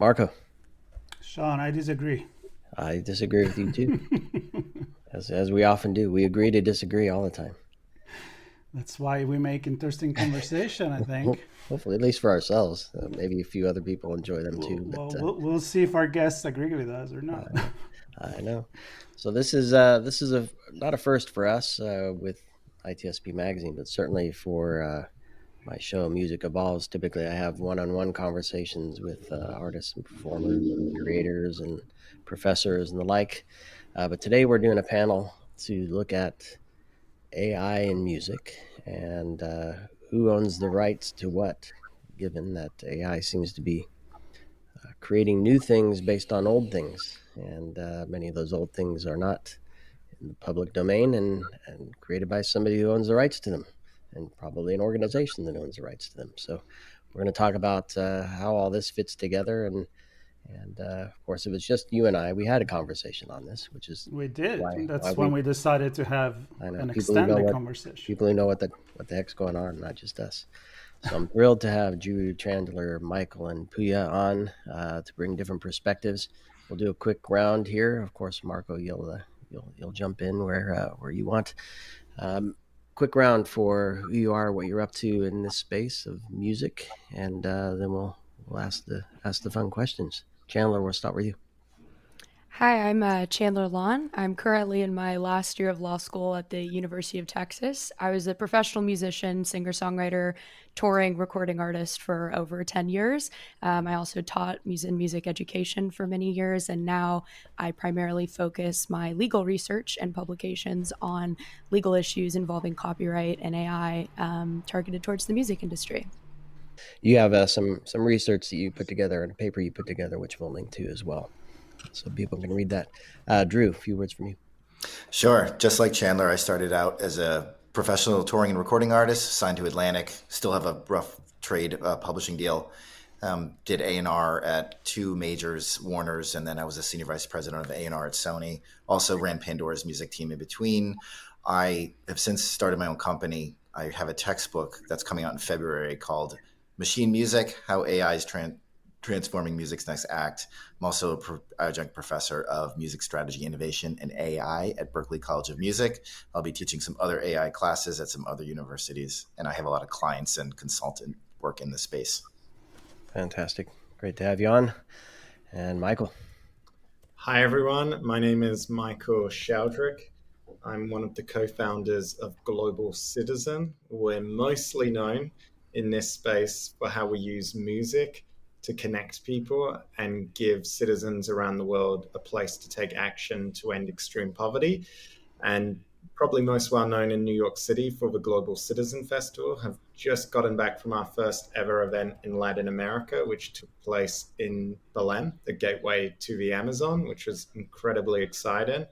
Marco, Sean, I disagree. I disagree with you too, as we often do. We agree to disagree all the time. That's why we make interesting conversation, I think. Hopefully, at least for ourselves. Maybe a few other people enjoy them Well, too, well, but we'll, we'll see if our guests agree with us or not. I know. So this is a not a first for us with ITSP magazine, but certainly for my show Music Evolves. Typically, I have one-on-one conversations with artists and performers and creators and professors and the like. But today we're doing a panel to look at AI in music and who owns the rights to what, given that AI seems to be creating new things based on old things. And many of those old things are not in the public domain and created by somebody who owns the rights to them and probably an organization that owns the rights to them. So we're going to talk about how all this fits together. And of course, if it's just you and I, we had a conversation on this, which is We did. why That's when we, we decided to have I know an people who know extended what conversation. people who know what the heck's going on, not just us. So I'm thrilled to have Drew, Chandler, Michael, and Puya on to bring different perspectives. We'll do a quick round here. Of course, Marco, you'll jump in where you want. Quick round for who you are, what you're up to in this space of music, and then we'll ask the fun questions. Chandler, we'll start with you. Hi, I'm Chandler Lawn. I'm currently in my last year of law school at the University of Texas. I was a professional musician, singer songwriter, touring, recording artist for over 10 years. I also taught music education for many years, and now I primarily focus my legal research and publications on legal issues involving copyright and AI targeted towards the music industry. You have some research that you put together and a paper you put together, which we'll link to as well, so people can read that. Drew, a few words from you. Sure. Just like Chandler, I started out as a professional touring and recording artist, signed to Atlantic, still have a rough trade publishing deal. Did A&R at two majors, Warner's, and then I was a senior vice president of A&R at Sony. Also ran Pandora's music team in between. I have since started my own company. I have a textbook that's coming out in February called Machine Music, How AI is Transforming Music's Next Act. I'm also an adjunct professor of music strategy, innovation, and AI at Berklee College of Music. I'll be teaching some other AI classes at some other universities, and I have a lot of clients and consultant work in this space. Fantastic. Great to have you on. And Michael. Hi, everyone. My name is Michael Sheldrick. I'm one of the co-founders of Global Citizen. We're mostly known in this space for how we use music to connect people and give citizens around the world a place to take action to end extreme poverty. And probably most well known in New York City for the Global Citizen Festival, have just gotten back from our first ever event in Latin America, which took place in Belém, the gateway to the Amazon, which was incredibly exciting.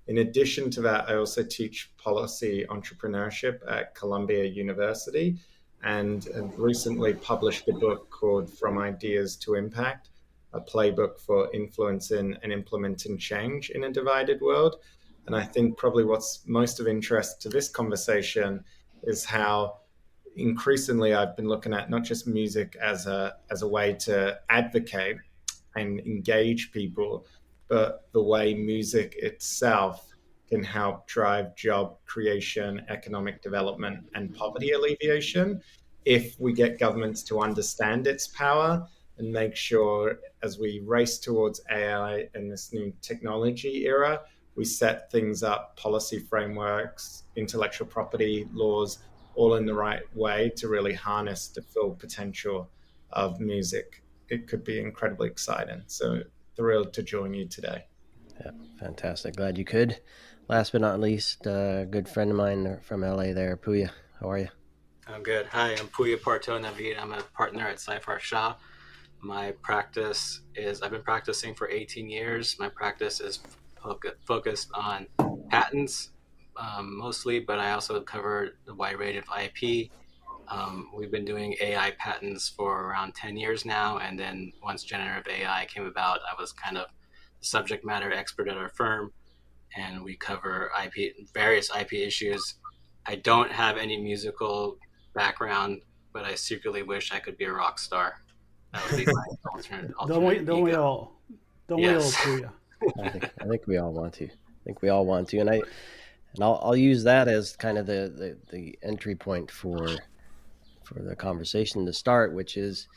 In addition to that, I also teach policy entrepreneurship at Columbia University and have recently published a book called From Ideas to Impact, a playbook for influencing and implementing change in a divided world. And I think probably what's most of interest to this conversation is how increasingly I've been looking at not just music as a way to advocate and engage people, but the way music itself can help drive job creation, economic development, and poverty alleviation if we get governments to understand its power and make sure as we race towards AI and this new technology era, we set things up, policy frameworks, intellectual property laws, all in the right way to really harness the full potential of music. It could be incredibly exciting. So thrilled to join you today. Yeah, fantastic. Glad you could. Last but not least, a good friend of mine from LA there, Puya. How are you? I'm good. Hi, I'm Puya Partow-Navid. I'm a partner at Sci-Fi Shah. My practice is, I've been practicing for 18 years. My practice is focused on patents mostly, but I also cover the wide range of IP. We've been doing AI patents for around 10 years now. And then once generative AI came about, I was kind of the subject matter expert at our firm, and we cover various IP issues. I don't have any musical background, but I secretly wish I could be a rock star. That would be my alternate Don't we ego. all? Don't we all, Yes. Puya? I think we all want to. I think we all want to, and I'll use that as kind of the entry point for the conversation to start, which is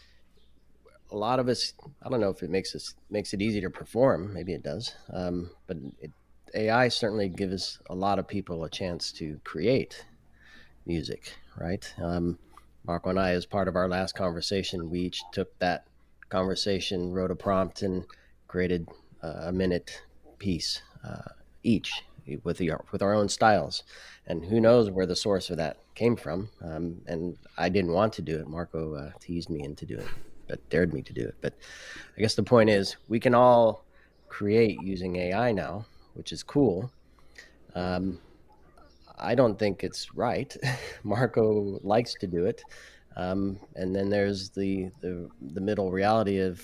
a lot of us. I don't know if it makes it easy to perform. Maybe it does, but AI certainly gives a lot of people a chance to create music, right? Marco and I, as part of our last conversation, we each took that conversation, wrote a prompt, and created a minute piece each with our own styles. And who knows where the source of that came from? And I didn't want to do it. Marco teased me into doing it, but dared me to do it. But I guess the point is, we can all create using AI now, which is cool. Um, I don't think it's right. Marco likes to do it, and then there's the middle reality of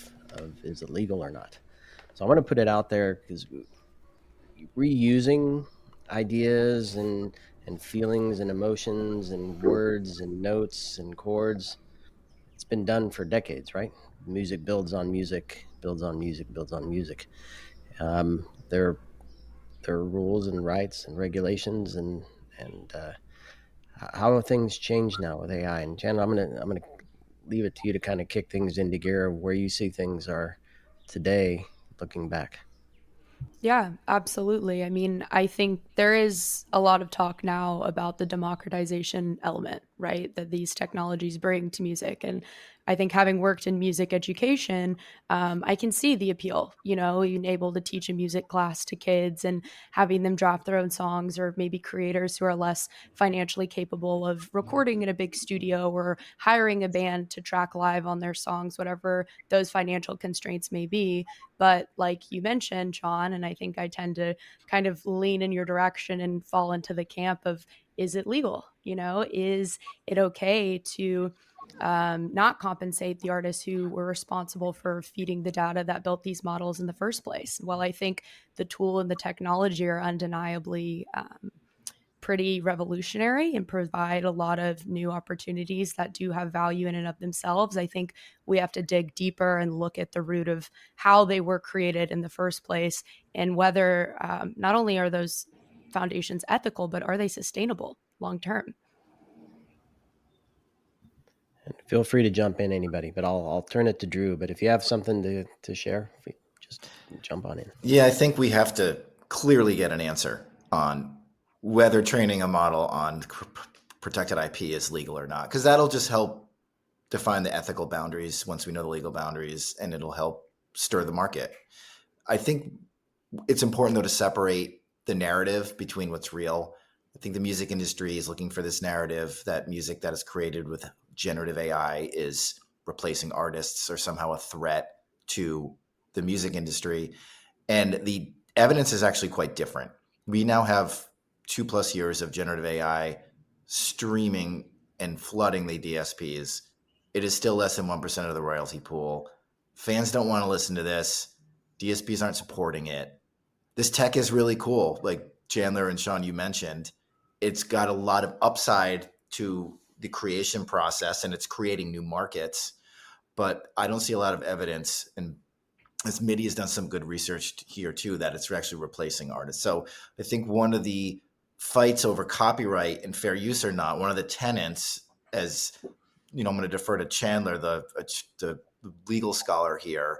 is it legal or not. So I want to put it out there because reusing ideas and feelings and emotions and words and notes and chords, it's been done for decades, right? Music builds on music, builds on music, builds on music. There are rules and rights and regulations and how have things changed now with AI? And Chandler, I'm gonna leave it to you to kind of kick things into gear of where you see things are today, looking back. Yeah, absolutely. I mean, I think there is a lot of talk now about the democratization element, right? That these technologies bring to music. And I think having worked in music education, I can see the appeal, being able to teach a music class to kids and having them draft their own songs, or maybe creators who are less financially capable of recording in a big studio or hiring a band to track live on their songs, whatever those financial constraints may be. But like you mentioned, Sean, and I think I tend to kind of lean in your direction and fall into the camp of, is it legal? Is it okay to not compensate the artists who were responsible for feeding the data that built these models in the first place? Well, I think the tool and the technology are undeniably pretty revolutionary and provide a lot of new opportunities that do have value in and of themselves. I think we have to dig deeper and look at the root of how they were created in the first place, and whether not only are those foundations ethical, but are they sustainable long term? And feel free to jump in, anybody, but I'll turn it to Drew. But if you have something to share, just jump on in. Yeah, I think we have to clearly get an answer on whether training a model on protected IP is legal or not, because that'll just help define the ethical boundaries once we know the legal boundaries, and it'll help stir the market. I think it's important, though, to separate the narrative between what's real. I think the music industry is looking for this narrative that music that is created with generative AI is replacing artists or somehow a threat to the music industry. And the evidence is actually quite different. We now have 2+ years of generative AI streaming and flooding the DSPs. It is still less than 1% of the royalty pool. Fans don't want to listen to this. DSPs aren't supporting it. This tech is really cool. Like Chandler and Sean, you mentioned, it's got a lot of upside to the creation process and it's creating new markets. But I don't see a lot of evidence, and as MIDI has done some good research here too, that it's actually replacing artists. So I think one of the fights over copyright and fair use or not, one of the tenets, as I'm going to defer to Chandler, the legal scholar here,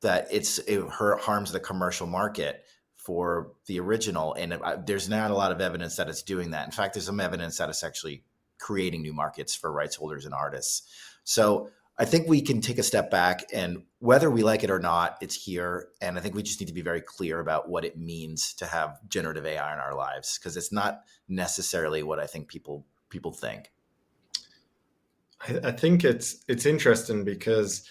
that it harms the commercial market for the original. And there's not a lot of evidence that it's doing that. In fact, there's some evidence that it's actually creating new markets for rights holders and artists. So I think we can take a step back, and whether we like it or not, it's here. And I think we just need to be very clear about what it means to have generative AI in our lives, because it's not necessarily what I think people think. I think it's interesting because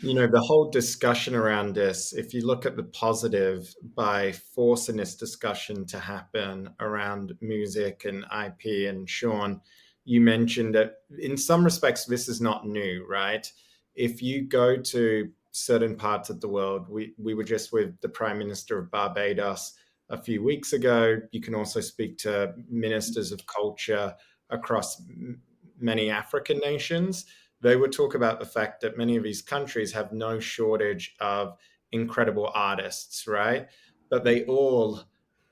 the whole discussion around this, if you look at the positive, by forcing this discussion to happen around music and IP, and Sean, you mentioned that in some respects, this is not new, right? If you go to certain parts of the world, we were just with the Prime Minister of Barbados a few weeks ago. You can also speak to ministers of culture across many African nations. they would talk about the fact that many of these countries have no shortage of incredible artists, right? But they all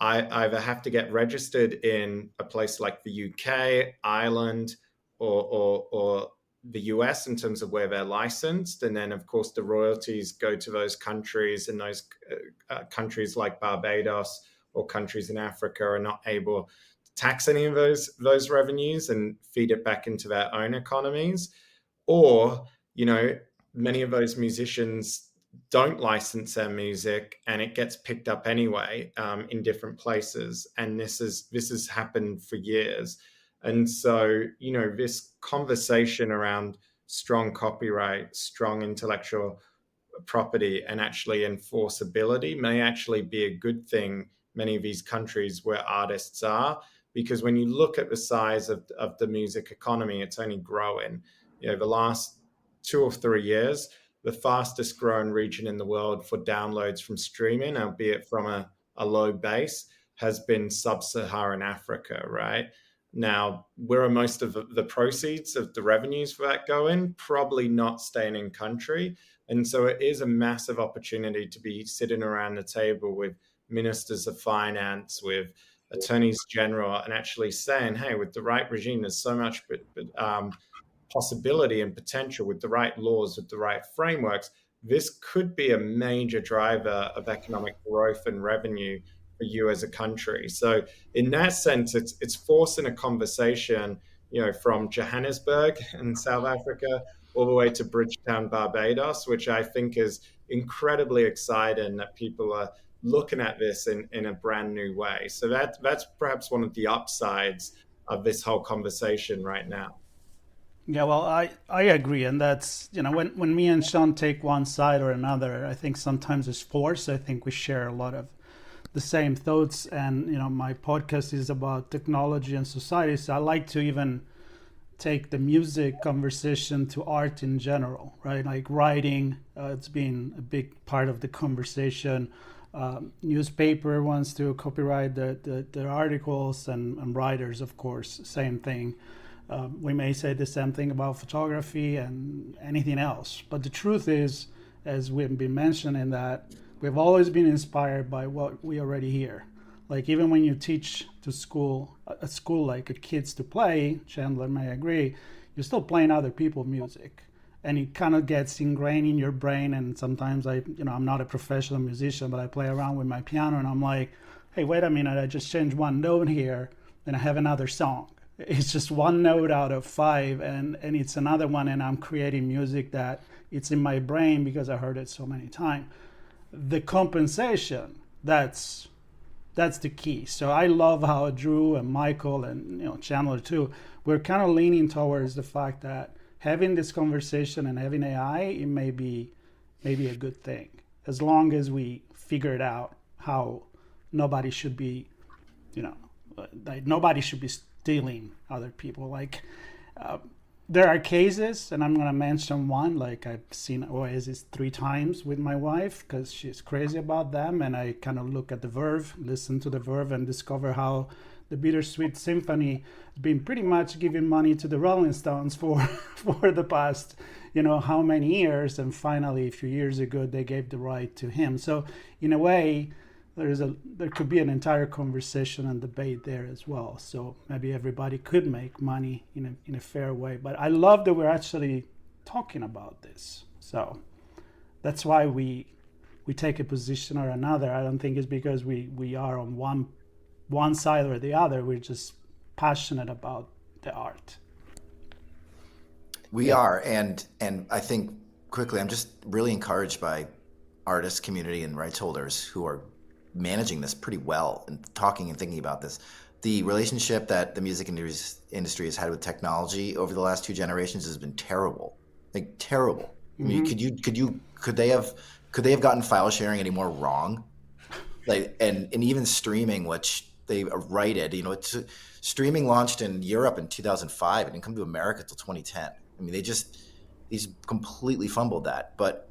either have to get registered in a place like the UK, Ireland, or the US in terms of where they're licensed. And then, of course, the royalties go to those countries, and those countries like Barbados or countries in Africa are not able to tax any of those revenues and feed it back into their own economies. Or, many of those musicians don't license their music, and it gets picked up anyway in different places. And this has happened for years. And so, this conversation around strong copyright, strong intellectual property, and actually enforceability may actually be a good thing many of these countries where artists are, because when you look at the size of the music economy, it's only growing. The last 2 or 3 years, the fastest growing region in the world for downloads from streaming, albeit from a low base, has been sub-Saharan Africa, right? Now, where are most of the proceeds of the revenues for that going? Probably not staying in country. And so it is a massive opportunity to be sitting around the table with ministers of finance, with attorneys general, and actually saying, hey, with the right regime, there's so much possibility and potential. With the right laws, with the right frameworks, this could be a major driver of economic growth and revenue for you as a country. So in that sense, it's forcing a conversation, from Johannesburg in South Africa all the way to Bridgetown, Barbados, which I think is incredibly exciting that people are looking at this in a brand new way. So that's perhaps one of the upsides of this whole conversation right now. Yeah, well, I agree, and that's when me and Sean take one side or another, I think sometimes it's forced. I think we share a lot of the same thoughts, and my podcast is about technology and society, so I like to even take the music conversation to art in general, right? Like writing, it's been a big part of the conversation. Newspaper wants to copyright their articles, and writers, of course, same thing. We may say the same thing about photography and anything else. But the truth is, as we've been mentioning, that we've always been inspired by what we already hear. Like even when you teach to a school like a kids to play, Chandler may agree, you're still playing other people's music. And it kind of gets ingrained in your brain. And sometimes I'm not a professional musician, but I play around with my piano and I'm like, hey, wait a minute, I just changed one note here, then I have another song. It's just one note out of 5, and it's another one, and I'm creating music that it's in my brain because I heard it so many times. The compensation, that's the key. So I love how Drew and Michael and Chandler too, we're kind of leaning towards the fact that having this conversation and having AI, it may be a good thing, as long as we figure it out how nobody should be, like nobody should be stealing other people. Like there are cases, and I'm going to mention one, like I've seen Oasis 3 times with my wife because she's crazy about them, and I kind of look at the Verve, listen to the Verve, and discover how the Bittersweet Symphony has been pretty much giving money to the Rolling Stones for the past how many years, and finally a few years ago they gave the right to him. So in a way, there could be an entire conversation and debate there as well. So maybe everybody could make money in a fair way. But I love that we're actually talking about this. So that's why we take a position or another. I don't think it's because we are on one side or the other. We're just passionate about the art. We are, and I think quickly, I'm just really encouraged by artist community and rights holders who are managing this pretty well and talking and thinking about this. The relationship that the music industry has had with technology over the last 2 generations has been terrible, like terrible. Mm-hmm. I mean, could they have gotten file sharing any more wrong? Like, and even streaming, which they righted, streaming launched in Europe in 2005 and didn't come to America till 2010. I mean, these completely fumbled that. But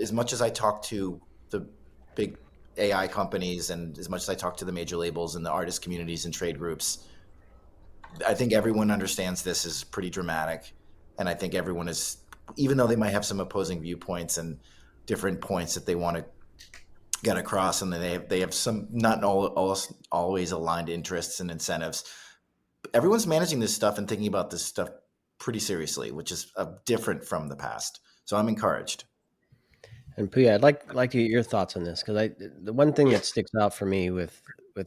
as much as I talk to the big AI companies, and as much as I talk to the major labels and the artist communities and trade groups, I think everyone understands this is pretty dramatic. And I think everyone is, even though they might have some opposing viewpoints and different points that they want to get across, and they have some not always aligned interests and incentives. Everyone's managing this stuff and thinking about this stuff pretty seriously, which is different from the past. So I'm encouraged. And Puya, I'd like to get your thoughts on this, because the one thing that sticks out for me with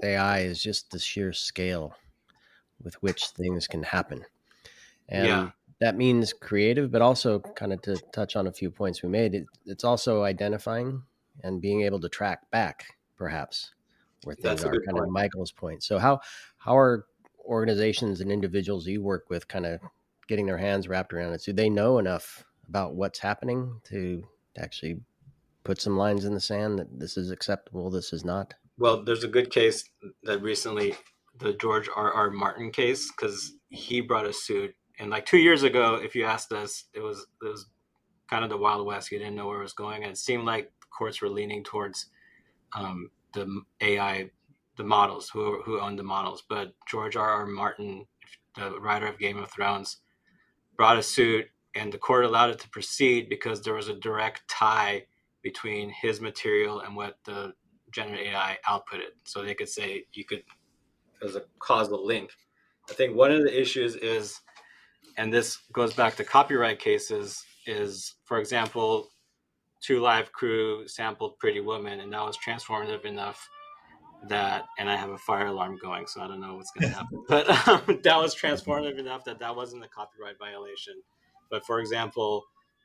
AI is just the sheer scale with which things can happen. Yeah, And that means creative, but also, kind of to touch on a few points we made, it's also identifying and being able to track back, perhaps, where things that's a are, good kind of point. Michael's point. So how are organizations and individuals you work with kind of getting their hands wrapped around it? Do they know enough about what's happening to actually put some lines in the sand that this is acceptable, this is not? Well, there's a good case that recently, the George R. Martin case, because he brought a suit, and like 2 years ago, if you asked us, it was kind of the Wild West. You didn't know where it was going, and it seemed like the courts were leaning towards the AI, the models, who owned the models. But George R. Martin, the writer of Game of Thrones, brought a suit, and the court allowed it to proceed because there was a direct tie between his material and what the generative AI outputted. So they could say you could, there's a causal link. I think one of the issues is, and this goes back to copyright cases, is, for example, Two Live Crew sampled Pretty Woman, and that was transformative enough that, and I have a fire alarm going, so I don't know what's going to happen, but that was transformative enough that that wasn't a copyright violation. But for example,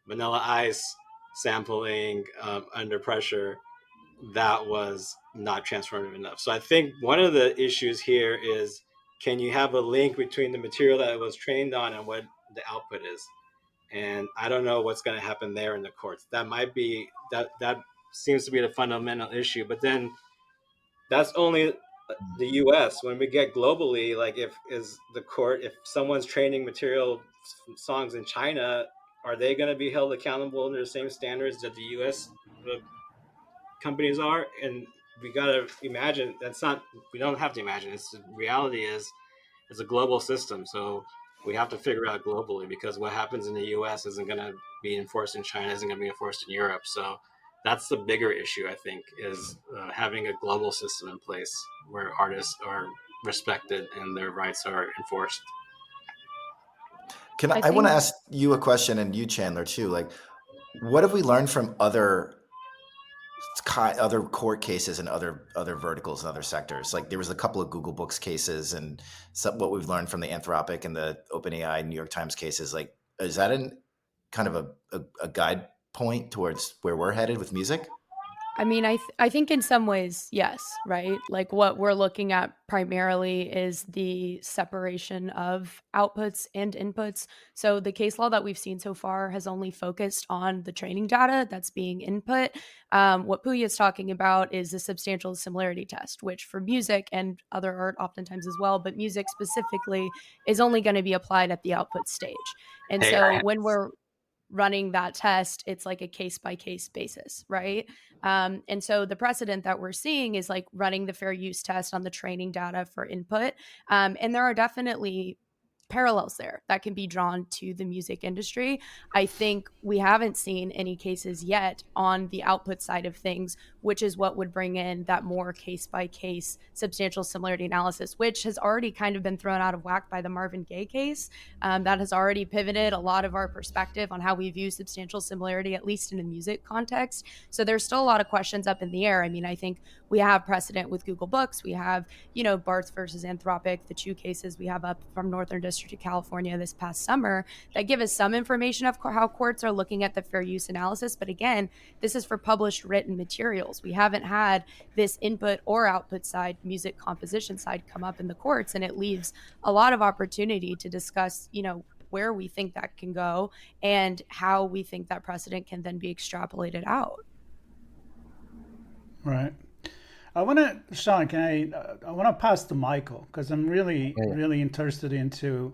Vanilla Ice sampling Under Pressure, that was not transformative enough. So I think one of the issues here is, can you have a link between the material that it was trained on and what the output is? And I don't know what's going to happen there in the courts. That might be that seems to be the fundamental issue. But then that's only the U.S. When we get globally, like, if is the court, if someone's training material songs in China, are they going to be held accountable under the same standards that the U.S. companies are? And we got to imagine that's not. We don't have to imagine. It's the reality is, it's a global system. So we have to figure out globally, because what happens in the U.S. isn't going to be enforced in China, isn't going to be enforced in Europe. So that's the bigger issue, I think, is having a global system in place where artists are respected and their rights are enforced. Can I I want to think ask you a question, and you, Chandler, too? Like, what have we learned from other court cases and other verticals and other sectors? Like, there was a couple of Google Books cases, and what we've learned from the Anthropic and the OpenAI New York Times cases. Like, is that kind of a guide point towards where we're headed with music? I mean, I think in some ways, yes, right? Like what we're looking at primarily is the separation of outputs and inputs. So the case law that we've seen so far has only focused on the training data that's being input. What Puya is talking about is the substantial similarity test, which for music and other art oftentimes as well, but music specifically is only going to be applied at the output stage. And Hey, so when we're running that test, it's like a case by case basis, right? And so the precedent that we're seeing is like running the fair use test on the training data for input. And there are definitely parallels there that can be drawn to the music industry. I think we haven't seen any cases yet on the output side of things, which is what would bring in that more case by case substantial similarity analysis, which has already kind of been thrown out of whack by the Marvin Gaye case. That has already pivoted a lot of our perspective on how we view substantial similarity, at least in a music context. So there's still a lot of questions up in the air. I mean, I think we have precedent with Google Books. We have, Barth versus Anthropic, the two cases we have up from Northern District of California this past summer that give us some information of how courts are looking at the fair use analysis. But again, this is for published written materials. We haven't had this input or output side, music composition side, come up in the courts, and it leaves a lot of opportunity to discuss, where we think that can go and how we think that precedent can then be extrapolated out. Right. I want to, Sean, I want to pass to Michael because I'm really, Yeah. really interested into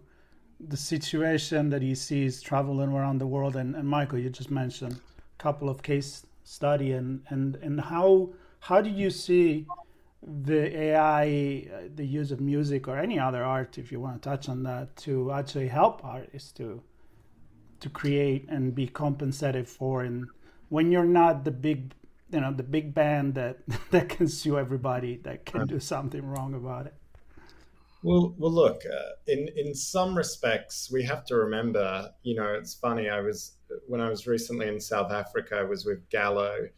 the situation that he sees traveling around the world. And Michael, you just mentioned a couple of case study and how do you see the AI, the use of music or any other art, if you want to touch on that, to actually help artists to to create and be compensated for, and when you're not the big, the big band that that can sue everybody that can do something wrong about it. Well, look. In some respects, we have to remember. It's funny. When I was recently in South Africa, I was with Gallo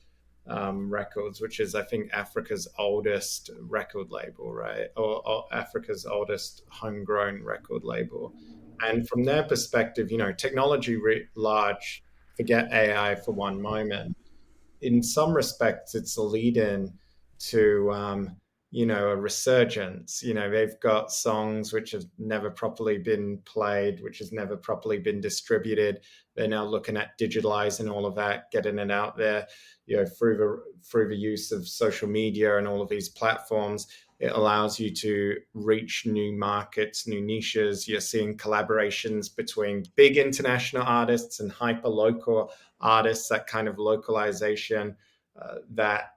Records, which is, I think, Africa's oldest record label, right? Or Africa's oldest homegrown record label. And from their perspective, technology writ large. Forget AI for one moment, in some respects, it's a lead in to, a resurgence. They've got songs which have never properly been played, which has never properly been distributed. They're now looking at digitalizing all of that, getting it out there, through the use of social media and all of these platforms. It allows you to reach new markets, new niches. You're seeing collaborations between big international artists and hyper local artists, that kind of localization that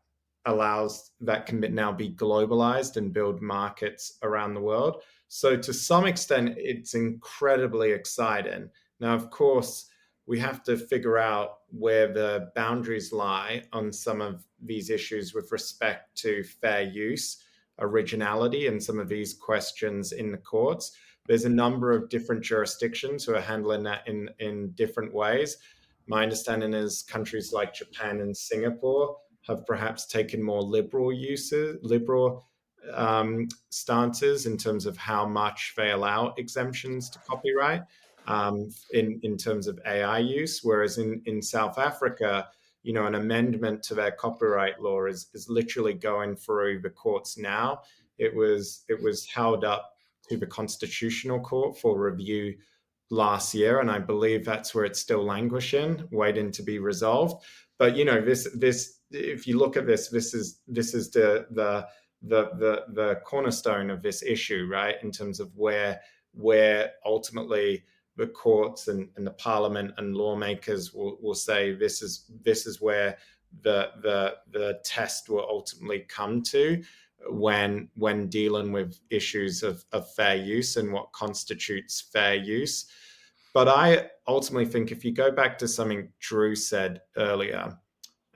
can now be globalized and build markets around the world. So to some extent, it's incredibly exciting. Now, of course, we have to figure out where the boundaries lie on some of these issues with respect to fair use, originality, and some of these questions in the courts. There's a number of different jurisdictions who are handling that in different ways. My understanding is countries like Japan and Singapore have perhaps taken more liberal stances in terms of how much they allow exemptions to copyright, in terms of AI use. Whereas in South Africa, an amendment to their copyright law is literally going through the courts now. It was held up to the Constitutional Court for review last year, and I believe that's where it's still languishing, waiting to be resolved. But this if you look at this is the cornerstone of this issue, right? In terms of where ultimately the courts and the parliament and lawmakers will say this is where the test will ultimately come to when dealing with issues of fair use and what constitutes fair use. But I ultimately think, if you go back to something Drew said earlier,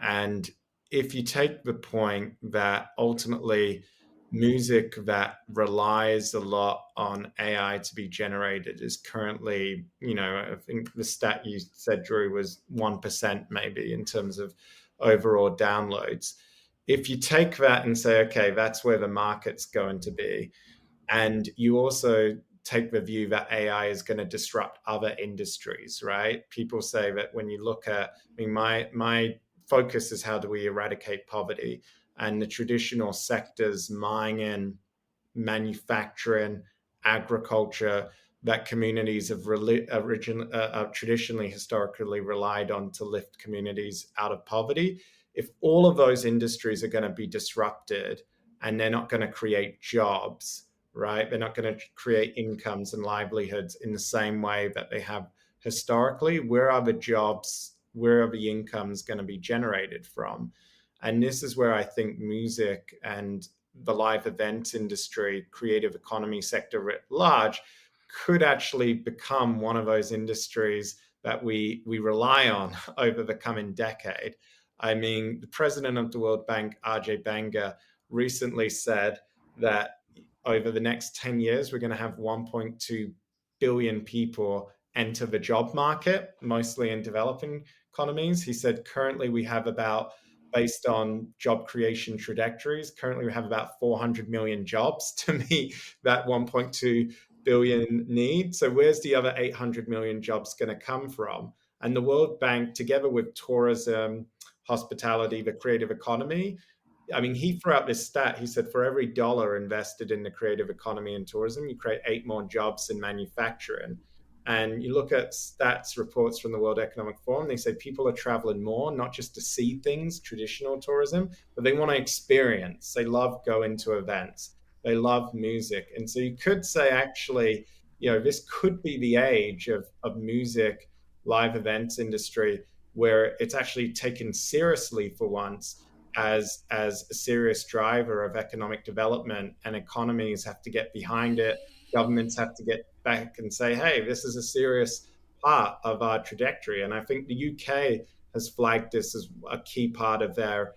and if you take the point that ultimately music that relies a lot on AI to be generated is currently, I think the stat you said, Drew, was 1% maybe in terms of overall downloads. If you take that and say, okay, that's where the market's going to be, and you also take the view that AI is going to disrupt other industries, right? People say that when you look at, my focus is how do we eradicate poverty, and the traditional sectors, mining, manufacturing, agriculture, that communities have traditionally, historically relied on to lift communities out of poverty. If all of those industries are going to be disrupted and they're not going to create jobs, right? They're not going to create incomes and livelihoods in the same way that they have historically. Where are the jobs? Where are the incomes going to be generated from? And this is where I think music and the live events industry, creative economy sector writ large, could actually become one of those industries that we rely on over the coming decade. The president of the World Bank, RJ Banga, recently said that over the next 10 years, we're going to have 1.2 billion people enter the job market, mostly in developing economies. He said currently we have about, based on job creation trajectories, currently we have about 400 million jobs to meet that 1.2 billion need. So where's the other 800 million jobs going to come from? And the World Bank, together with tourism, hospitality, the creative economy, he threw out this stat. He said for every dollar invested in the creative economy and tourism, you create 8 more jobs in manufacturing. And you look at stats reports from the World Economic Forum, they say people are traveling more, not just to see things, traditional tourism, but they want to experience. They love going to events. They love music. And so you could say, actually, this could be the age of music, live events industry, where it's actually taken seriously for once as a serious driver of economic development, and economies have to get behind it. Governments have to get back and say, hey, this is a serious part of our trajectory. And I think the UK has flagged this as a key part of their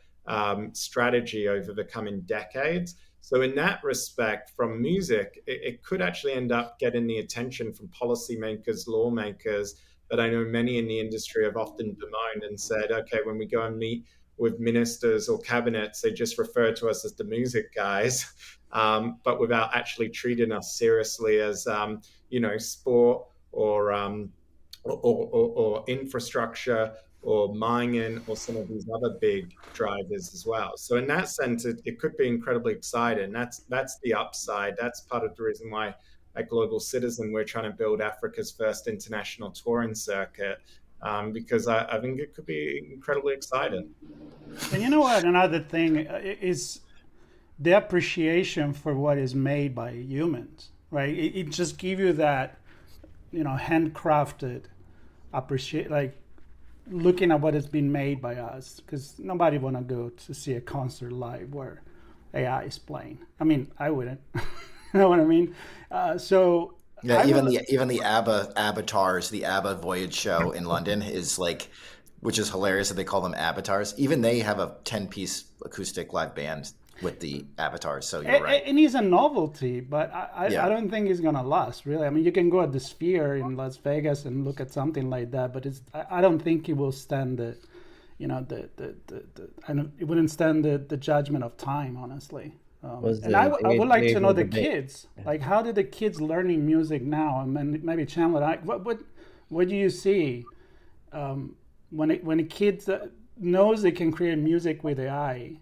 strategy over the coming decades. So, in that respect, from music, it could actually end up getting the attention from policymakers, lawmakers, that I know many in the industry have often bemoaned and said, okay, when we go and meet with ministers or cabinets, they just refer to us as the music guys, but without actually treating us seriously as, sport or infrastructure or mining or some of these other big drivers as well. So in that sense, it could be incredibly exciting. That's the upside. That's part of the reason why at Global Citizen we're trying to build Africa's first international touring circuit, because I think it could be incredibly exciting. And you know what? Another thing is the appreciation for what is made by humans, right? It just gives you that, handcrafted appreciate, like looking at what has been made by us, because nobody want to go to see a concert live where AI is playing. I mean, I wouldn't. You know what I mean? So Yeah, even the ABBA avatars, the ABBA Voyage show in London is like, which is hilarious that they call them avatars. Even they have a 10-piece acoustic live band with the avatars. So you're right. It is a novelty, but Yeah. I don't think it's gonna last. Really, I mean, you can go at the Sphere in Las Vegas and look at something like that, but I don't think it will stand the, it wouldn't stand the judgment of time, honestly. And I would like to know the kids. Like, how did the kids learning music now? I mean, maybe Chandler, what do you see when a kid knows they can create music with AI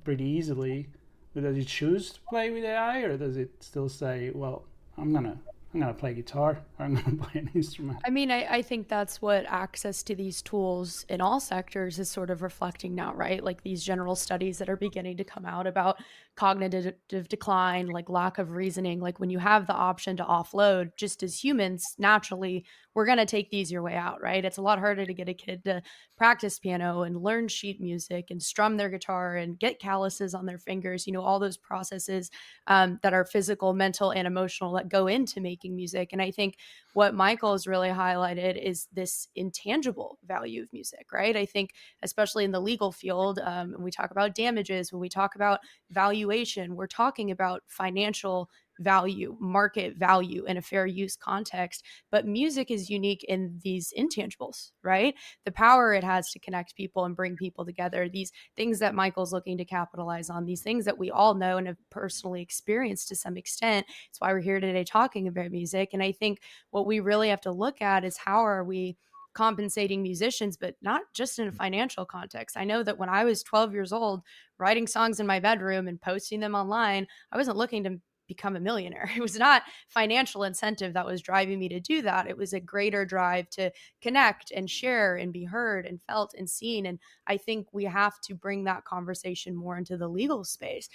pretty easily? Does it choose to play with AI, or does it still say, "Well, I'm gonna play guitar, or I'm gonna play an instrument"? I mean, I think that's what access to these tools in all sectors is sort of reflecting now, right? Like these general studies that are beginning to come out about cognitive decline, like lack of reasoning. Like when you have the option to offload, just as humans, naturally, we're going to take the easier way out, right? It's a lot harder to get a kid to practice piano and learn sheet music and strum their guitar and get calluses on their fingers, all those processes that are physical, mental, and emotional that go into making music. And I think what Michael has really highlighted is this intangible value of music, right? I think, especially in the legal field, when we talk about damages, when we talk about valuation, we're talking about financial value, market value in a fair use context. But music is unique in these intangibles, right? The power it has to connect people and bring people together, these things that Michael's looking to capitalize on, these things that we all know and have personally experienced to some extent. That's why we're here today talking about music. And I think what we really have to look at is how are we compensating musicians, but not just in a financial context. I know that when I was 12 years old, writing songs in my bedroom and posting them online, I wasn't looking to become a millionaire. It was not financial incentive that was driving me to do that. It was a greater drive to connect and share and be heard and felt and seen. And I think we have to bring that conversation more into the legal space,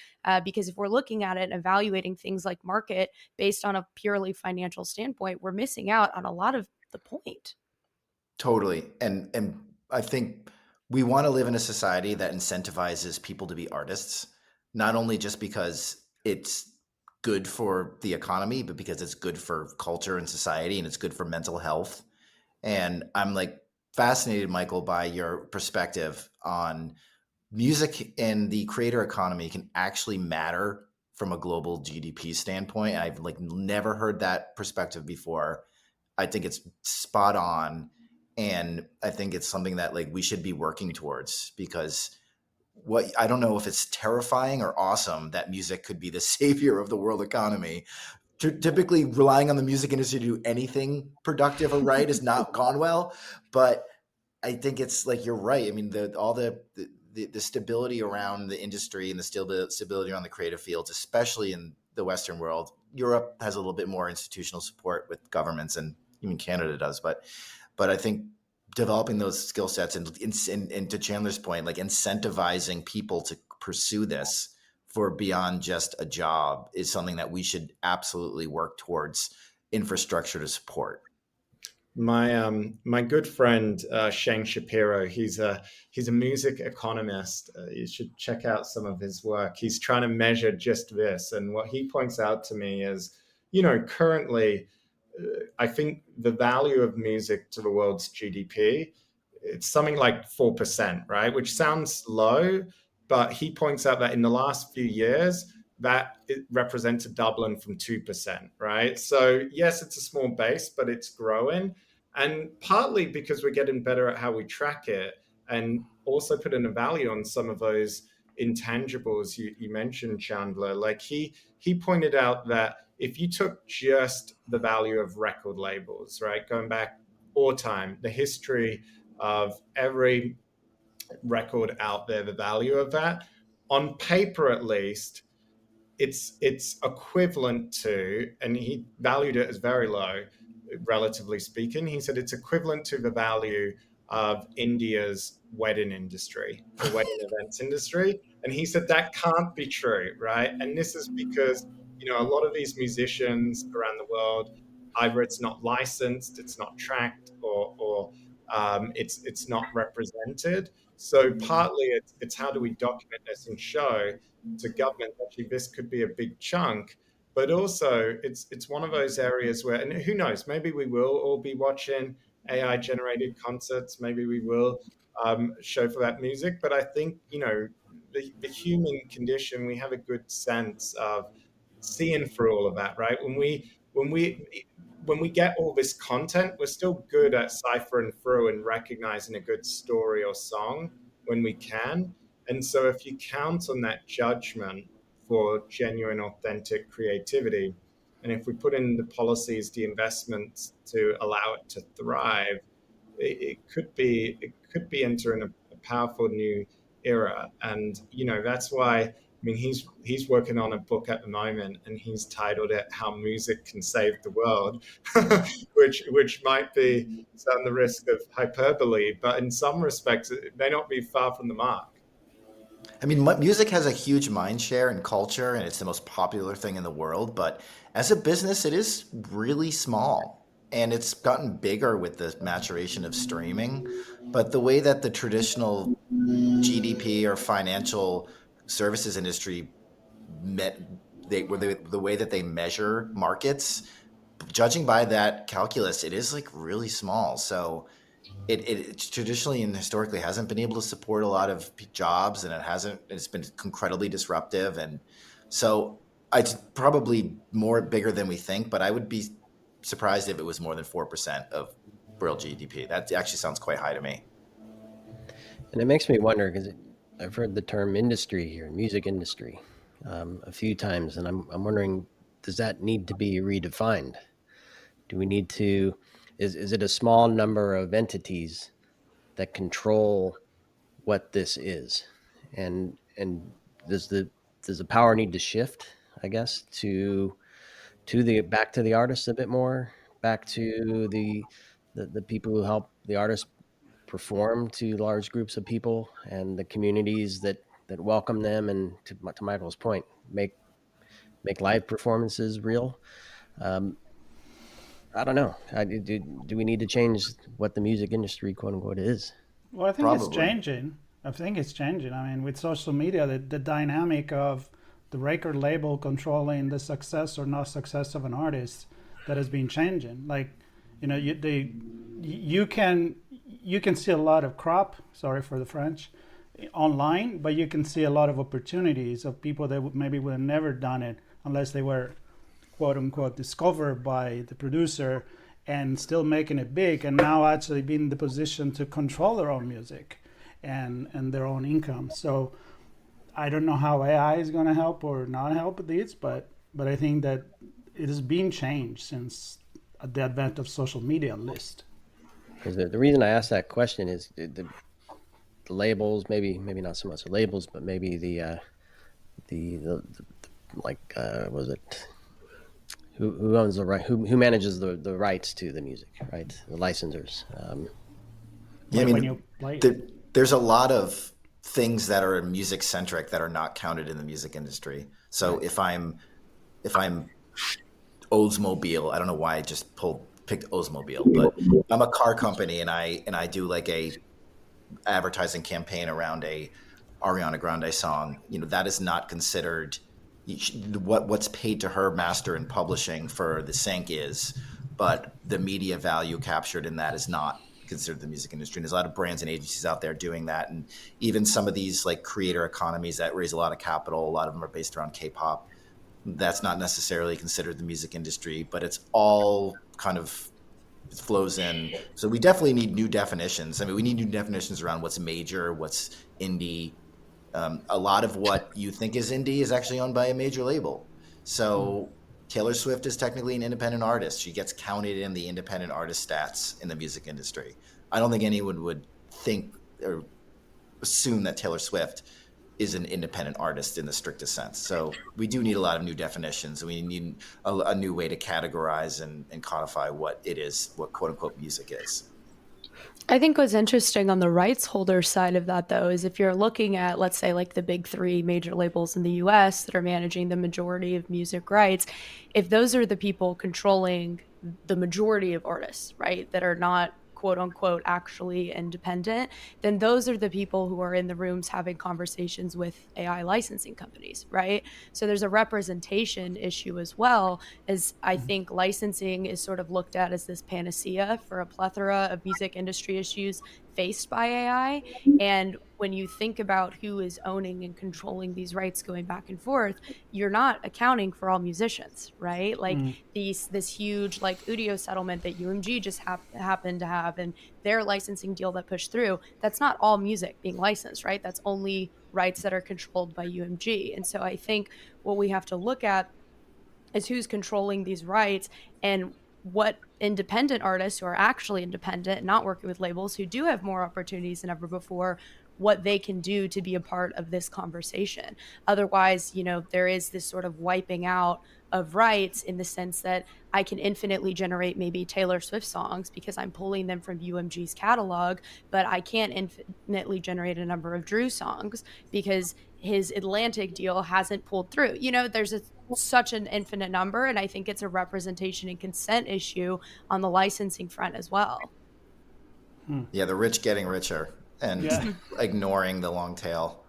because if we're looking at it and evaluating things like market based on a purely financial standpoint, we're missing out on a lot of the point. Totally. And I think we want to live in a society that incentivizes people to be artists, not only just because it's good for the economy, but because it's good for culture and society and it's good for mental health. And I'm like fascinated, Michael, by your perspective on music and the creator economy can actually matter from a global GDP standpoint. I've like never heard that perspective before. I think it's spot on. And I think it's something that like we should be working towards, because what I don't know if it's terrifying or awesome that music could be the savior of the world economy. Typically relying on the music industry to do anything productive or right has not gone well. But I think it's like, you're right. I mean, all the stability around the industry and the stability around the creative fields, especially in the Western world. Europe has a little bit more institutional support with governments, and even Canada does. But I think developing those skill sets and to Chandler's point, like incentivizing people to pursue this for beyond just a job is something that we should absolutely work towards infrastructure to support. My good friend Shane Shapiro, he's a music economist. You should check out some of his work. He's trying to measure just this, and what he points out to me is, currently I think the value of music to the world's GDP, it's something like 4%, right? Which sounds low, but he points out that in the last few years, that it represents a doubling from 2%, right? So yes, it's a small base, but it's growing. And partly because we're getting better at how we track it and also putting a value on some of those intangibles you mentioned, Chandler. Like he pointed out that if you took just the value of record labels, right, going back all time, the history of every record out there, the value of that, on paper at least, it's equivalent to, and he valued it as very low, relatively speaking. He said it's equivalent to the value of India's wedding industry or wedding events industry. And he said that can't be true, right? And this is because, a lot of these musicians around the world, either it's not licensed, it's not tracked, or it's not represented. So partly it's how do we document this and show to government actually this could be a big chunk, but also it's one of those areas where, and who knows, maybe we will all be watching AI generated concerts, maybe we will show for that music, but I think the human condition, we have a good sense of seeing through all of that, right? When we get all this content, we're still good at ciphering through and recognizing a good story or song when we can. And so if you count on that judgment for genuine, authentic creativity, and if we put in the policies, the investments to allow it to thrive, it could be entering a powerful new era. And that's why, I mean, he's working on a book at the moment, and he's titled it "How Music Can Save the World," which might be on the risk of hyperbole, but in some respects, it may not be far from the mark. I mean, music has a huge mind share in culture, and it's the most popular thing in the world. But as a business, it is really small, and it's gotten bigger with the maturation of streaming. But the way that the traditional GDP or financial services industry met, the way that they measure markets, judging by that calculus, it is like really small. So it traditionally and historically hasn't been able to support a lot of jobs, and it's been incredibly disruptive. And so it's probably more bigger than we think, but I would be surprised if it was more than 4% of world GDP. That actually sounds quite high to me. And it makes me wonder, because I've heard the term industry here, music industry, a few times, and I'm wondering, does that need to be redefined? Do we need to? Is it a small number of entities that control what this is, and does the power need to shift? I guess to back to the artists a bit more, back to the people who help the artists perform to large groups of people, and the communities that welcome them, and to Michael's point, make live performances real. Um, I don't know. Do we need to change what the music industry, quote unquote, is? Well, I think it's Probably. changing. I think it's changing. I mean, with social media, the dynamic of the record label controlling the success or not success of an artist, that has been changing. Like, you can see a lot of crop. Sorry for the French, online, but you can see a lot of opportunities of people that maybe would have never done it unless they were, quote unquote, discovered by the producer, and still making it big, and now actually being in the position to control their own music and their own income. So I don't know how AI is going to help or not help with this, but I think that it has been changed since the advent of social media list. Because the reason I asked that question is the labels, maybe not so much the labels, but maybe the like was it who owns the right, who manages the rights to the music, right? The licensors. Yeah, I When mean, you play it. there's a lot of things that are music centric that are not counted in the music industry. So if I'm Oldsmobile, I don't know why I just picked Oldsmobile, but I'm a car company, and I do like a advertising campaign around a Ariana Grande song. That is not considered. What's paid to her master and publishing for the sync is but the media value captured in that is not considered the music industry. And there's a lot of brands and agencies out there doing that. And even some of these like creator economies that raise a lot of capital, a lot of them are based around K-pop. That's not necessarily considered the music industry, but it's all kind of it flows in. So we definitely need new definitions. I mean, we need new definitions around what's major, what's indie. A lot of what you think is indie is actually owned by a major label. So Taylor Swift is technically an independent artist. She gets counted in the independent artist stats in the music industry. I don't think anyone would think or assume that Taylor Swift is an independent artist in the strictest sense. So we do need a lot of new definitions. We need a new way to categorize and codify what it is, what quote unquote music is. I think what's interesting on the rights holder side of that, though, is if you're looking at, let's say, like the big three major labels in the US that are managing the majority of music rights, if those are the people controlling the majority of artists, right, that are not quote unquote actually independent, then those are the people who are in the rooms having conversations with AI licensing companies, right? So there's a representation issue as well, as I think licensing is sort of looked at as this panacea for a plethora of music industry issues faced by AI. And when you think about who is owning and controlling these rights going back and forth, you're not accounting for all musicians, right? Like this huge like Udio settlement that UMG just happened to have and their licensing deal that pushed through, that's not all music being licensed, right? That's only rights that are controlled by UMG. And so I think what we have to look at is who's controlling these rights and what independent artists who are actually independent, not working with labels, who do have more opportunities than ever before, what they can do to be a part of this conversation. Otherwise, there is this sort of wiping out of rights in the sense that I can infinitely generate maybe Taylor Swift songs because I'm pulling them from UMG's catalog, but I can't infinitely generate a number of Drew songs because his Atlantic deal hasn't pulled through. There's such an infinite number, and I think it's a representation and consent issue on the licensing front as well. Yeah, the rich getting richer and ignoring the long tail.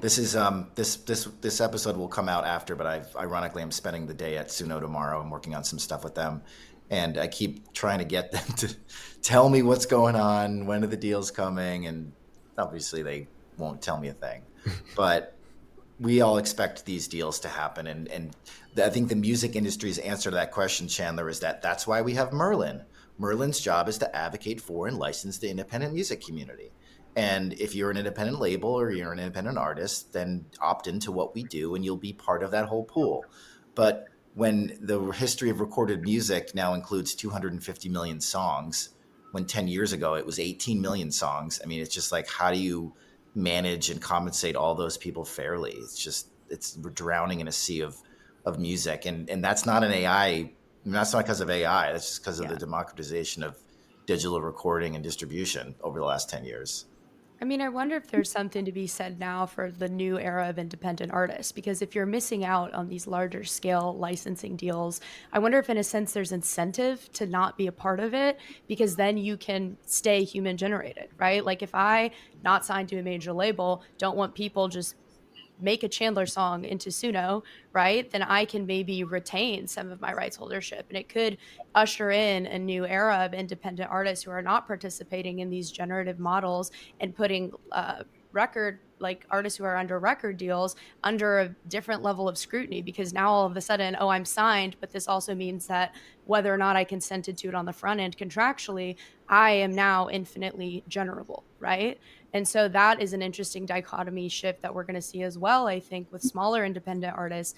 This is this episode will come out after, but ironically I'm spending the day at Suno tomorrow. I'm working on some stuff with them, and I keep trying to get them to tell me what's going on, when are the deals coming, and obviously they won't tell me a thing. But we all expect these deals to happen, and I think the music industry's answer to that question, Chandler, is that's why we have Merlin. Merlin's job is to advocate for and license the independent music community. And if you're an independent label or you're an independent artist, then opt into what we do and you'll be part of that whole pool. But when the history of recorded music now includes 250 million songs, when 10 years ago it was 18 million songs, I mean, it's just like, how do you manage and compensate all those people fairly? We're drowning in a sea of music. And that's not an AI. That's not because of AI. That's just because of the democratization of digital recording and distribution over the last 10 years. I mean, I wonder if there's something to be said now for the new era of independent artists, because if you're missing out on these larger scale licensing deals, I wonder if in a sense there's incentive to not be a part of it, because then you can stay human generated, right? Like if I not signed to a major label, don't want people just make a Chandler song into Suno, right? Then I can maybe retain some of my rights holdership. And it could usher in a new era of independent artists who are not participating in these generative models and putting artists who are under record deals under a different level of scrutiny, because now all of a sudden, oh, I'm signed, but this also means that whether or not I consented to it on the front end contractually, I am now infinitely generable, right? And so that is an interesting dichotomy shift that we're going to see as well, I think, with smaller independent artists,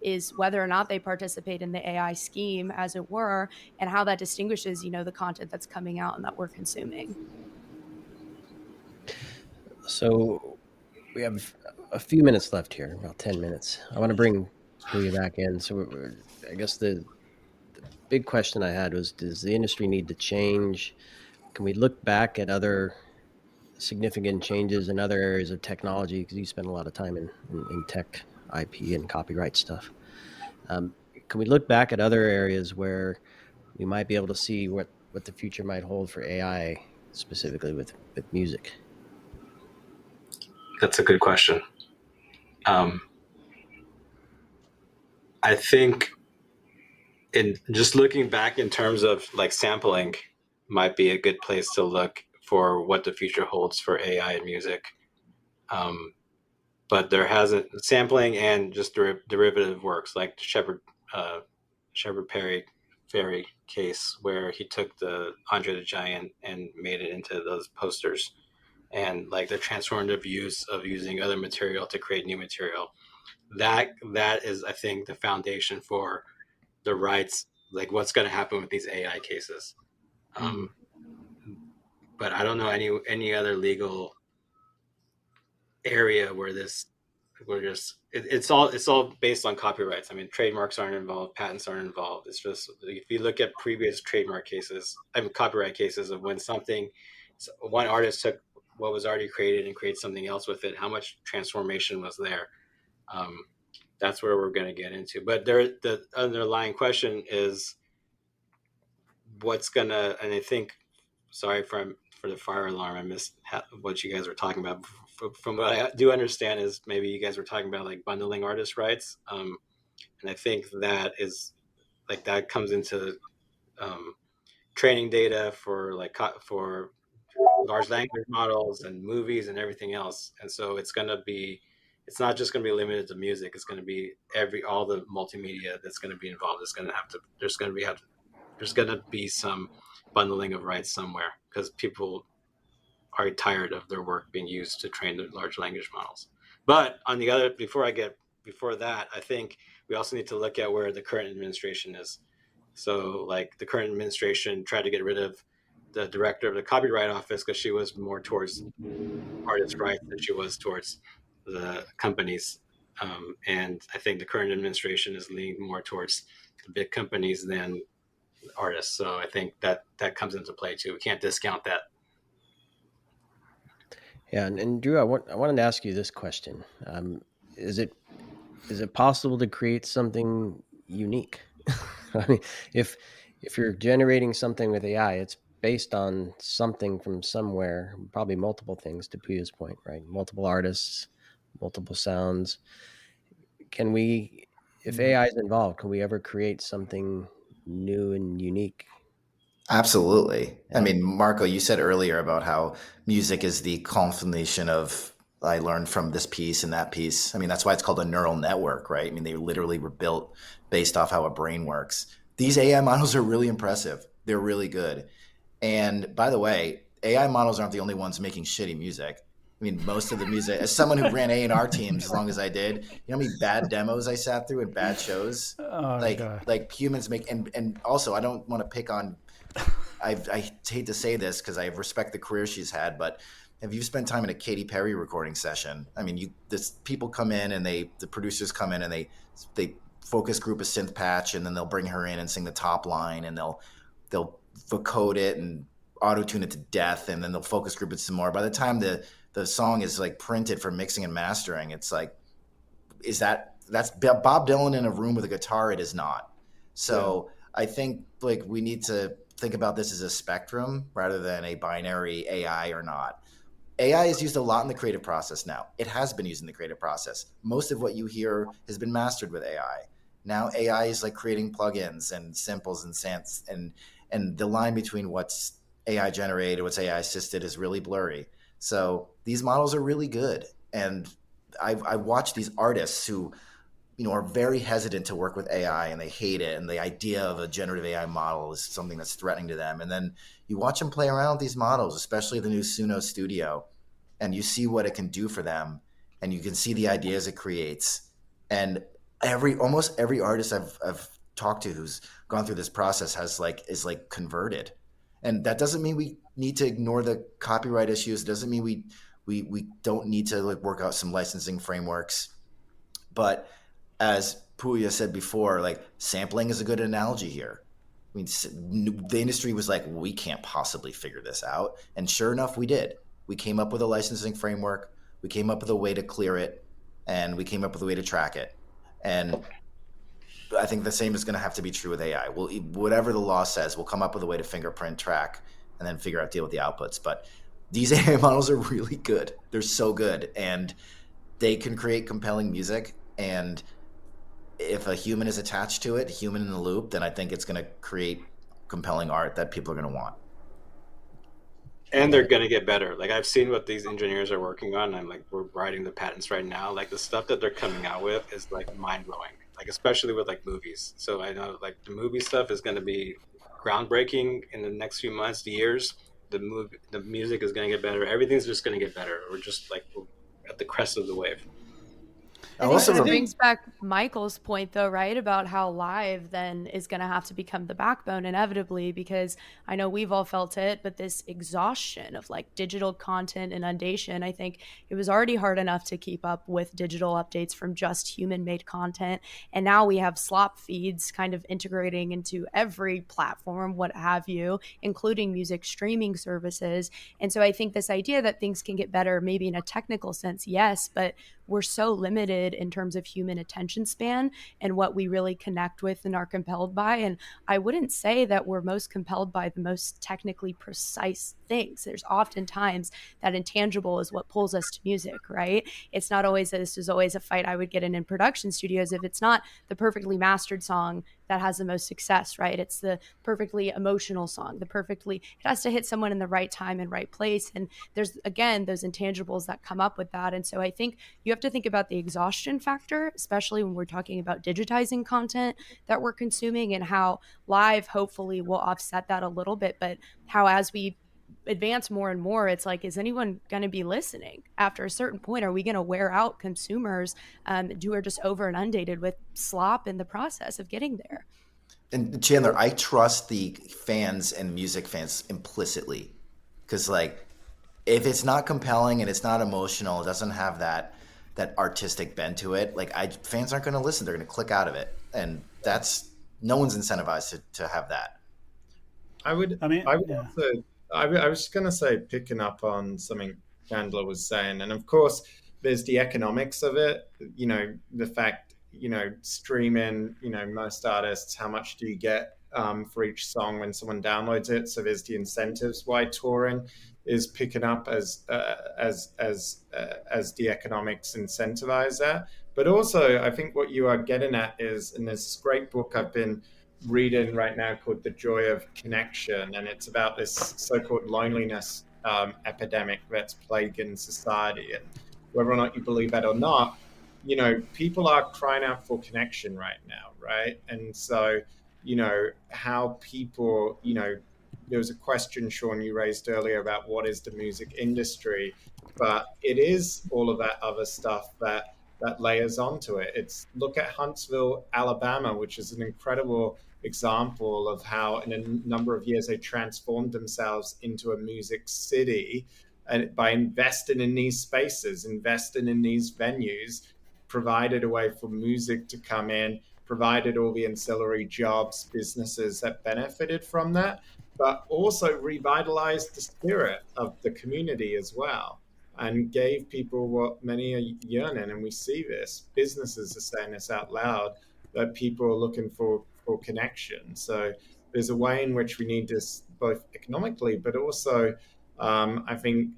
is whether or not they participate in the AI scheme, as it were, and how that distinguishes, the content that's coming out and that we're consuming. So we have a few minutes left here, about 10 minutes. I want to bring Puya back in. So I guess the big question I had was, does the industry need to change? Can we look back at other significant changes in other areas of technology? Because you spend a lot of time in tech, IP, and copyright stuff. Can we look back at other areas where we might be able to see what the future might hold for AI, specifically with music? That's a good question. I think And just looking back in terms of like sampling might be a good place to look for what the future holds for AI and music. But there hasn't sampling and just derivative works like Shepard Fairey case where he took the Andre the Giant and made it into those posters, and like the transformative use of using other material to create new material. That is, I think, the foundation for the rights, like what's going to happen with these AI cases. But I don't know any other legal area where it's all based on copyrights. I mean, trademarks aren't involved, patents aren't involved. It's just if you look at previous trademark cases, I mean copyright cases of when one artist took what was already created and created something else with it, how much transformation was there? That's where we're going to get into. But the underlying question is and I think, sorry for the fire alarm, I missed what you guys were talking about. From what I do understand is maybe you guys were talking about like bundling artist rights, and I think that comes into training data for large language models and movies and everything else. And so it's not just going to be limited to music. It's going to be all the multimedia that's going to be involved. There's going to be some bundling of rights somewhere because people are tired of their work being used to train the large language models. But on the other, before that, I think we also need to look at where the current administration is. So like the current administration tried to get rid of the director of the Copyright Office because she was more towards artist rights than she was towards the companies. And I think the current administration is leaning more towards the big companies than artists. So I think that comes into play too. We can't discount that. Yeah, and Drew, I wanted to ask you this question: Is it possible to create something unique? I mean, if you're generating something with AI, it's based on something from somewhere, probably multiple things. To Puya's point, right? Multiple artists, multiple sounds. Can we, if AI is involved, can we ever create something new and unique? Absolutely. I Yeah. mean, Marco, you said earlier about how music is the confirmation of I learned from this piece and that piece. I mean, that's why it's called a neural network, right? I mean, they literally were built based off how a brain works. These AI models are really impressive. They're really good. And by the way, AI models aren't the only ones making shitty music. I mean, most of the music, as someone who ran A&R teams as long as I did, you know how many bad demos I sat through and bad shows? Oh god. Like humans make, and also I don't want to pick on, I hate to say this because I respect the career she's had, but have you spent time in a Katy Perry recording session? I mean, people come in and the producers come in and they focus group a synth patch and then they'll bring her in and sing the top line and they'll vocode it and auto tune it to death and then they'll focus group it some more. By the time the song is like printed for mixing and mastering, it's like, that's Bob Dylan in a room with a guitar? It is not. So yeah. I think like we need to think about this as a spectrum rather than a binary AI or not. AI is used a lot in the creative process now. It has been used in the creative process. Most of what you hear has been mastered with AI. Now AI is like creating plugins and samples and synths, and the line between what's AI generated, what's AI assisted is really blurry. So these models are really good. And I watch these artists who, are very hesitant to work with AI and they hate it. And the idea of a generative AI model is something that's threatening to them. And then you watch them play around with these models, especially the new Suno Studio, and you see what it can do for them. And you can see the ideas it creates. And almost every artist I've talked to who's gone through this process is converted. And that doesn't mean we need to ignore the copyright issues. It doesn't mean we don't need to work out some licensing frameworks. But as Puya said before, sampling is a good analogy here. I mean, the industry was like, we can't possibly figure this out. And sure enough, we did. We came up with a licensing framework. We came up with a way to clear it. And we came up with a way to track it. And I think the same is going to have to be true with AI. Whatever the law says, we'll come up with a way to fingerprint, track, and then figure out deal with the outputs. But these AI models are really good. They're so good. And they can create compelling music. And if a human is attached to it, human in the loop, then I think it's going to create compelling art that people are going to want. And they're going to get better. Like, I've seen what these engineers are working on. I'm like, we're writing the patents right now. Like, the stuff that they're coming out with is like mind blowing, like especially with like movies. So I know like the movie stuff is going to be groundbreaking in the next few months, years. The music is going to get better. Everything's just going to get better. We're just like we're at the crest of the wave. I I think also this I brings think back Michael's point, though, right? About how live then is going to have to become the backbone inevitably, because I know we've all felt it, but this exhaustion of like digital content inundation, I think it was already hard enough to keep up with digital updates from just human made content. And now we have slop feeds kind of integrating into every platform, what have you, including music streaming services. And so I think this idea that things can get better, maybe in a technical sense, yes, but we're so limited in terms of human attention span and what we really connect with and are compelled by. And I wouldn't say that we're most compelled by the most technically precise things. There's oftentimes that intangible is what pulls us to music, right? It's not always, this is always a fight I would get in production studios. If it's not the perfectly mastered song that has the most success, right? It's the perfectly emotional song, it has to hit someone in the right time and right place. And there's, again, those intangibles that come up with that. And so I think you have to think about the exhaustion factor, especially when we're talking about digitizing content that we're consuming, and how live hopefully will offset that a little bit. But how, as we advance more and more, it's like, is anyone going to be listening after a certain point? Are we going to wear out consumers who are just over inundated with slop in the process of getting there? And Chandler, I trust the fans and music fans implicitly, because like if it's not compelling and it's not emotional, it doesn't have that artistic bent to it. Like fans aren't going to listen; they're going to click out of it, and that's no one's incentivized to have that. I would, I mean, I would yeah. also, I was just going to say, picking up on something Chandler was saying, and of course, there's the economics of it. The fact, streaming, most artists, how much do you get for each song when someone downloads it? So there's the incentives why touring is picking up as the economics incentivize that. But also, I think what you are getting at is, and there's this great book I've been reading right now called The Joy of Connection, and it's about this so-called loneliness epidemic that's plaguing society. And whether or not you believe that or not, people are crying out for connection right now, right? And so, how people, there was a question, Sean, you raised earlier about what is the music industry, but it is all of that other stuff that layers onto it. It's look at Huntsville, Alabama, which is an incredible example of how in a number of years they transformed themselves into a music city, and by investing in these spaces, investing in these venues, provided a way for music to come in, provided all the ancillary jobs, businesses that benefited from that, but also revitalized the spirit of the community as well, and gave people what many are yearning. And we see this, businesses are saying this out loud, that people are looking for connection. So there's a way in which we need this both economically, but also I think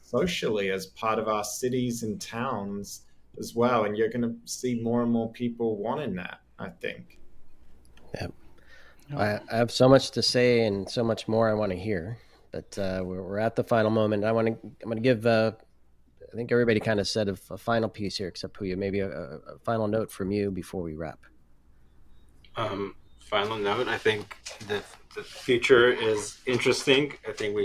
socially as part of our cities and towns as well. And you're going to see more and more people wanting that, I think. Yeah. Yeah. I have so much to say and so much more I want to hear, but we're at the final moment. I'm going to give. I think everybody kind of said a final piece here, except Puya. Maybe a final note from you before we wrap. Final note: I think the future is interesting. I think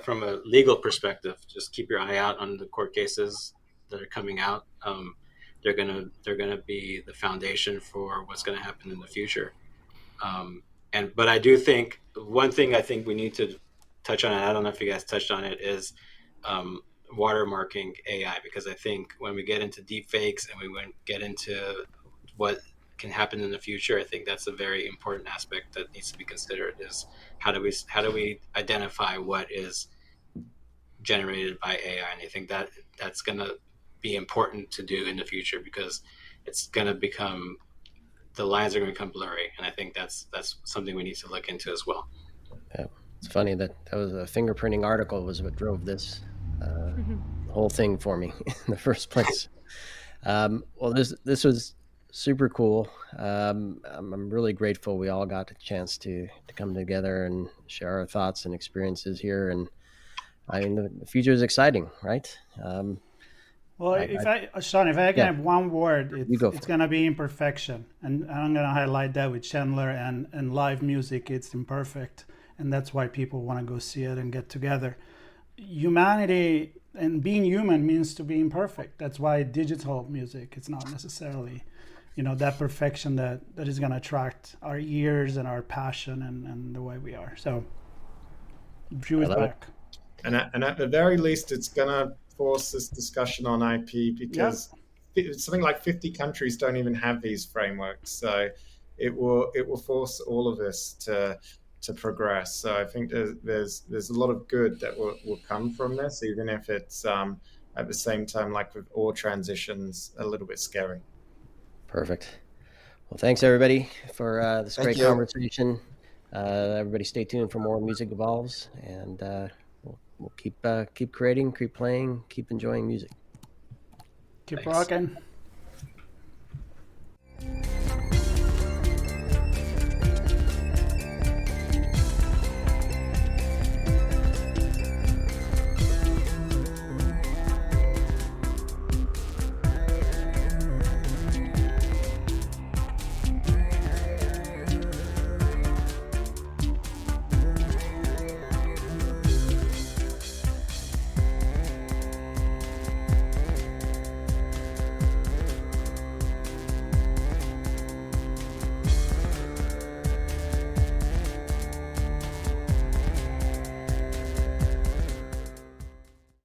from a legal perspective, just keep your eye out on the court cases that are coming out. They're gonna be the foundation for what's going to happen in the future. But I do think one thing I think we need to touch on, and I don't know if you guys touched on it, is um, watermarking AI, because I think when we get into deep fakes and get into what can happen in the future, I think that's a very important aspect that needs to be considered. Is how do we identify what is generated by AI? And I think that's going to be important to do in the future, because it's going to become the lines are going to become blurry, and I think that's something we need to look into as well. Yeah. It's funny that was a fingerprinting article was what drove this whole thing for me in the first place. Well, this was super cool. I'm really grateful we all got a chance to come together and share our thoughts and experiences here. And I mean, the future is exciting, right? Well, I, if I, Sean, if I can yeah, have one word, you go it's for it. gonna be imperfection, and I'm gonna highlight that with Chandler and live music. It's imperfect, and that's why people want to go see it and get together. Humanity and being human means to be imperfect. That's why digital music, it's not necessarily, that perfection that is gonna attract our ears and our passion and the way we are. So, Drew I is love it. back. And at the very least, it's going to force this discussion on IP Yep. because something like 50 countries don't even have these frameworks. So it will force all of us to progress. So I think there's a lot of good that will come from this, even if it's at the same time, like with all transitions, a little bit scary. Perfect. Well, thanks everybody for this Thank great you. conversation. Everybody, stay tuned for more Music Evolves, and we'll keep creating, keep playing, keep enjoying music. Keep Thanks. rocking.